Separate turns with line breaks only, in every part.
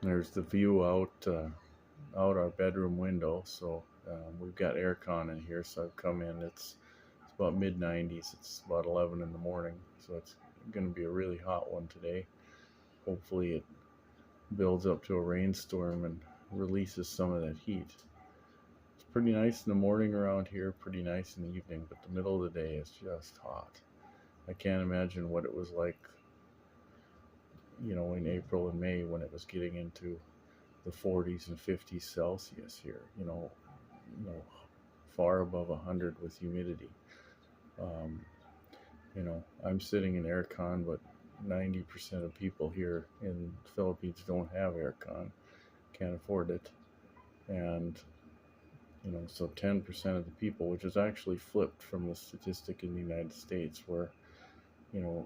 There's the view out our bedroom window. So we've got aircon in here. So I've come in. It's about mid 90s. It's about 11 in the morning. So it's going to be a really hot one today. Hopefully it builds up to a rainstorm and releases some of that heat. It's pretty nice in the morning around here, pretty nice in the evening, but the middle of the day is just hot. I can't imagine what it was like, in April and May when it was getting into the 40s and 50s Celsius here, you know, far above 100 with humidity. Um, I'm sitting in aircon, but 90% of people here in the Philippines don't have aircon, can't afford it. And, so 10% of the people, which is actually flipped from the statistic in the United States, where,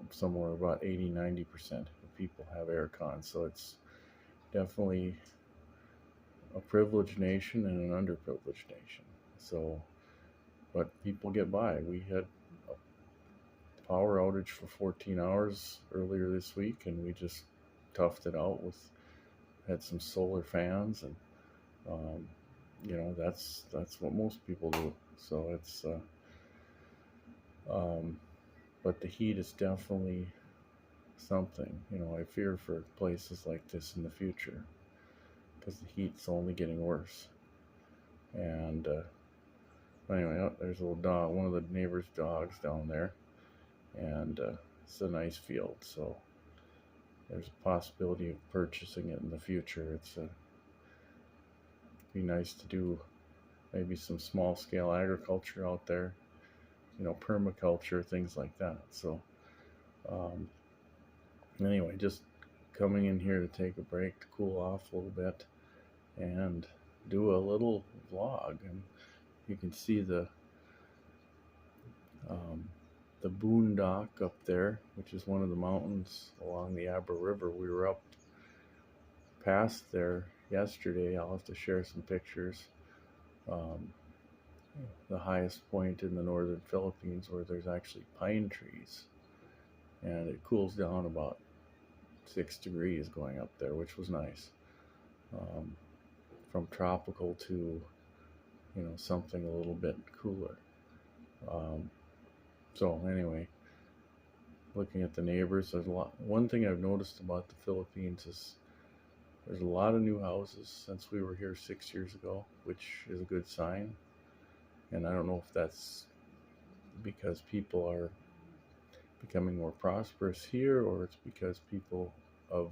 somewhere about 80-90% of people have aircon. So it's definitely a privileged nation and an underprivileged nation. So, but people get by. We had a power outage for 14 hours earlier this week, and we just toughed it out had some solar fans, and um, that's what most people do. So um, but the heat is definitely something. I fear for places like this in the future because the heat's only getting worse. And anyway, there's a little dog, one of the neighbor's dogs down there, and it's a nice field, so there's a possibility of purchasing it in the future. It's be nice to do maybe some small scale agriculture out there, permaculture, things like that. So um, anyway, just coming in here to take a break to cool off a little bit and do a little vlog. And you can see um, the boondock up there, which is one of the mountains along the Abra River. We were up past there yesterday. I'll have to share some pictures. Um, the highest point in the northern Philippines where there's actually pine trees, and it cools down about 6 degrees going up there, which was nice. Um, from tropical to something a little bit cooler. Um, so anyway, looking at the neighbors, there's a lot. One thing I've noticed about the Philippines is there's a lot of new houses since we were here 6 years ago, which is a good sign. And I don't know if that's because people are becoming more prosperous here, or it's because people of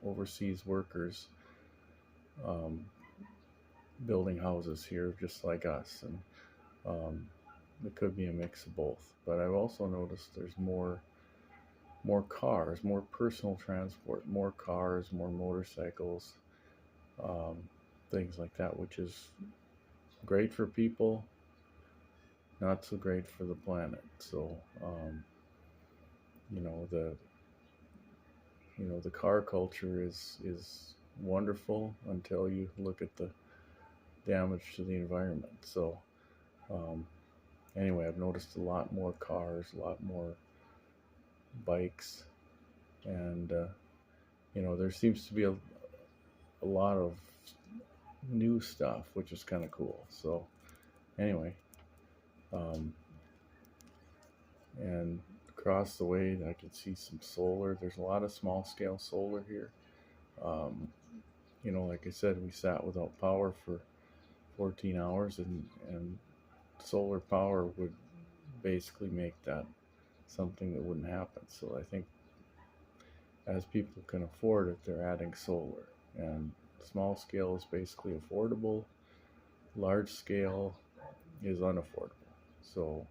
overseas workers um, building houses here just like us. And it could be a mix of both. But I've also noticed there's more cars, more personal transport, more cars, more motorcycles, um, things like that, which is great for people, not so great for the planet. So you know the the car culture is wonderful until you look at the damage to the environment. So um, anyway, I've noticed a lot more cars, a lot more bikes, and there seems to be a lot of new stuff, which is kind of cool. So anyway, um, and across the way, I can see some solar. There's a lot of small scale solar here. Um, like I said, we sat without power for 14 hours, and solar power would basically make that something that wouldn't happen. So I think as people can afford it, they're adding solar. And small scale is basically affordable, large scale is unaffordable. So